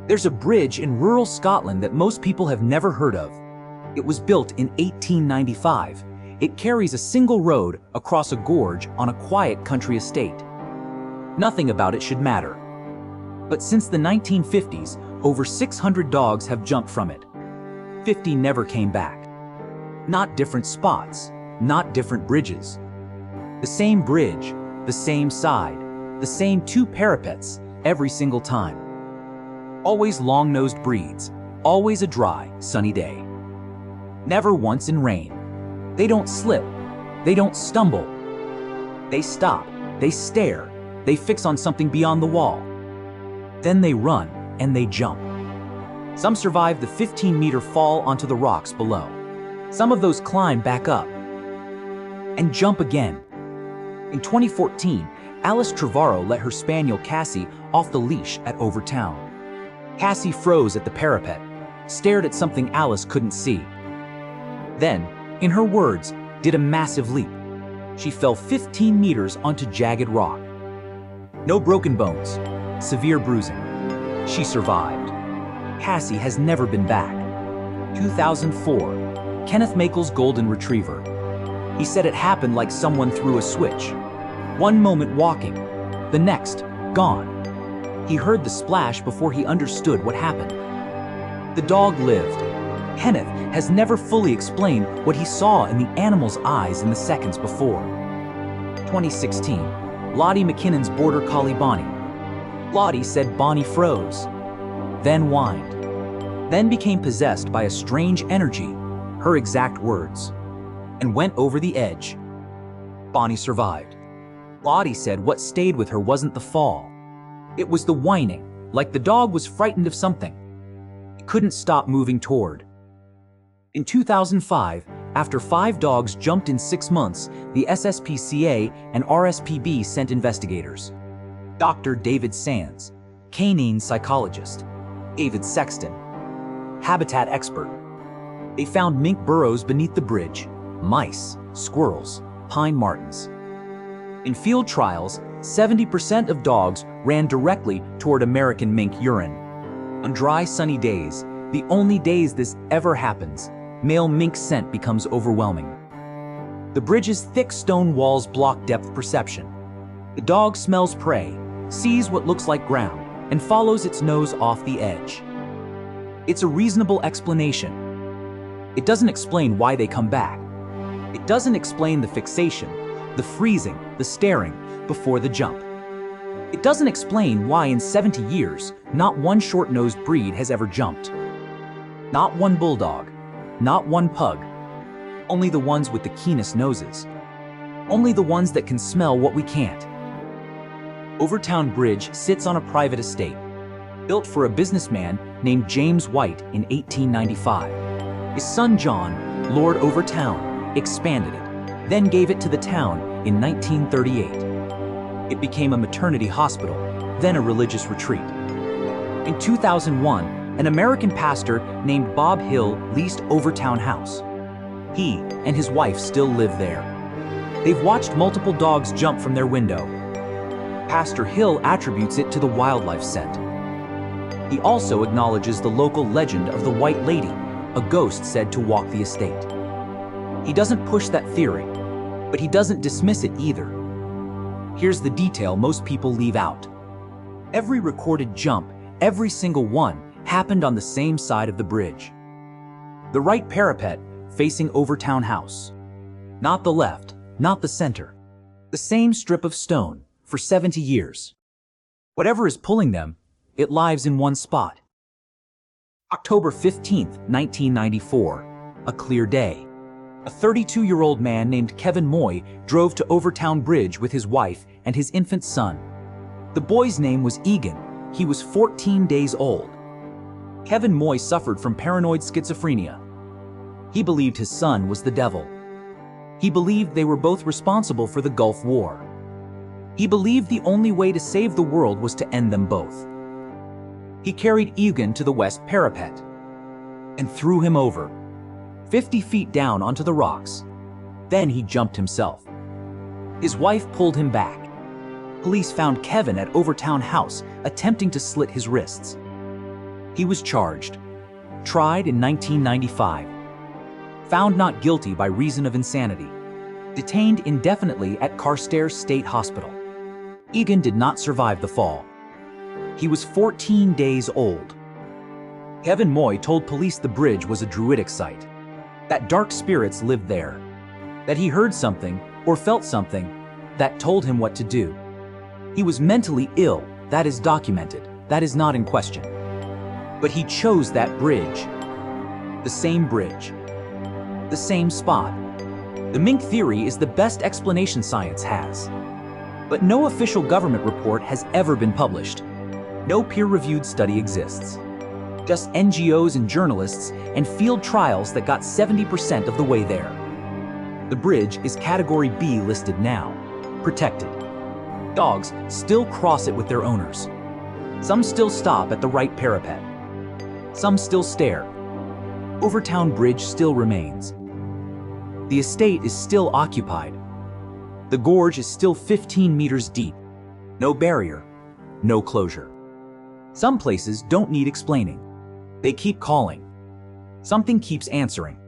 There's a bridge in rural Scotland that most people have never heard of. It was built in 1895. It carries a single road across a gorge on a quiet country estate. Nothing about it should matter. But since the 1950s, over 600 dogs have jumped from it. 50 never came back. Not different spots, not different bridges. The same bridge, the same side, the same 2 parapets every single time. Always long-nosed breeds, always a dry, sunny day. Never once in rain. They don't slip, they don't stumble. They stop, they stare, they fix on something beyond the wall. Then they run and they jump. Some survive the 15-meter fall onto the rocks below. Some of those climb back up and jump again. In 2014, Alice Trevorrow let her spaniel Cassie off the leash at Overtoun. Cassie froze at the parapet, stared at something Alice couldn't see. Then, in her words, did a massive leap. She fell 15 meters onto jagged rock. No broken bones, severe bruising. She survived. Cassie has never been back. 2004, Kenneth Makel's golden retriever. He said it happened like someone threw a switch. One moment walking, the next, gone. He heard the splash before he understood what happened. The dog lived. Kenneth has never fully explained what he saw in the animal's eyes in the seconds before. 2016, Lottie McKinnon's border collie Bonnie. Lottie said Bonnie froze, then whined, then became possessed by a strange energy, her exact words, and went over the edge. Bonnie survived. Lottie said what stayed with her wasn't the fall. It was the whining, like the dog was frightened of something. It couldn't stop moving toward. In 2005, after 5 dogs jumped in 6 months, the SSPCA and RSPB sent investigators. Dr. David Sands, canine psychologist, David Sexton, habitat expert. They found mink burrows beneath the bridge, mice, squirrels, pine martens. In field trials, 70% of dogs ran directly toward American mink urine. On dry, sunny days, the only days this ever happens, male mink scent becomes overwhelming. The bridge's thick stone walls block depth perception. The dog smells prey, sees what looks like ground, and follows its nose off the edge. It's a reasonable explanation. It doesn't explain why they come back. It doesn't explain the fixation, the freezing, the staring before the jump. It doesn't explain why in 70 years, not one short-nosed breed has ever jumped. Not one bulldog, not one pug. Only the ones with the keenest noses. Only the ones that can smell what we can't. Overtoun Bridge sits on a private estate, built for a businessman named James White in 1895. His son John, Lord Overtoun, expanded it, then gave it to the town in 1938. It became a maternity hospital, then a religious retreat. In 2001, an American pastor named Bob Hill leased Overtoun House. He and his wife still live there. They've watched multiple dogs jump from their window. Pastor Hill attributes it to the wildlife scent. He also acknowledges the local legend of the White Lady, a ghost said to walk the estate. He doesn't push that theory, but he doesn't dismiss it either. Here's the detail most people leave out. Every recorded jump, every single one, happened on the same side of the bridge. The right parapet facing Overtoun House. Not the left, not the center. The same strip of stone for 70 years. Whatever is pulling them, it lives in one spot. October 15th, 1994, a clear day. A 32-year-old man named Kevin Moy drove to Overtoun Bridge with his wife and his infant son. The boy's name was Egan. He was 14 days old. Kevin Moy suffered from paranoid schizophrenia. He believed his son was the devil. He believed they were both responsible for the Gulf War. He believed the only way to save the world was to end them both. He carried Egan to the west parapet and threw him over, 50 feet down onto the rocks. Then he jumped himself. His wife pulled him back. Police found Kevin at Overtoun House attempting to slit his wrists. He was charged, tried in 1995, found not guilty by reason of insanity, detained indefinitely at Carstairs State Hospital. Egan did not survive the fall. He was 14 days old. Kevin Moy told police the bridge was a druidic site, that dark spirits lived there, that he heard something or felt something that told him what to do. He was mentally ill, that is documented, that is not in question. But he chose that bridge, the same spot. The mink theory is the best explanation science has. But no official government report has ever been published. No peer-reviewed study exists. Just NGOs and journalists and field trials that got 70% of the way there. The bridge is Category B listed now, protected. Dogs still cross it with their owners. Some still stop at the right parapet. Some still stare. Overtoun Bridge still remains. The estate is still occupied. The gorge is still 15 meters deep. No barrier, no closure. Some places don't need explaining. They keep calling. Something keeps answering.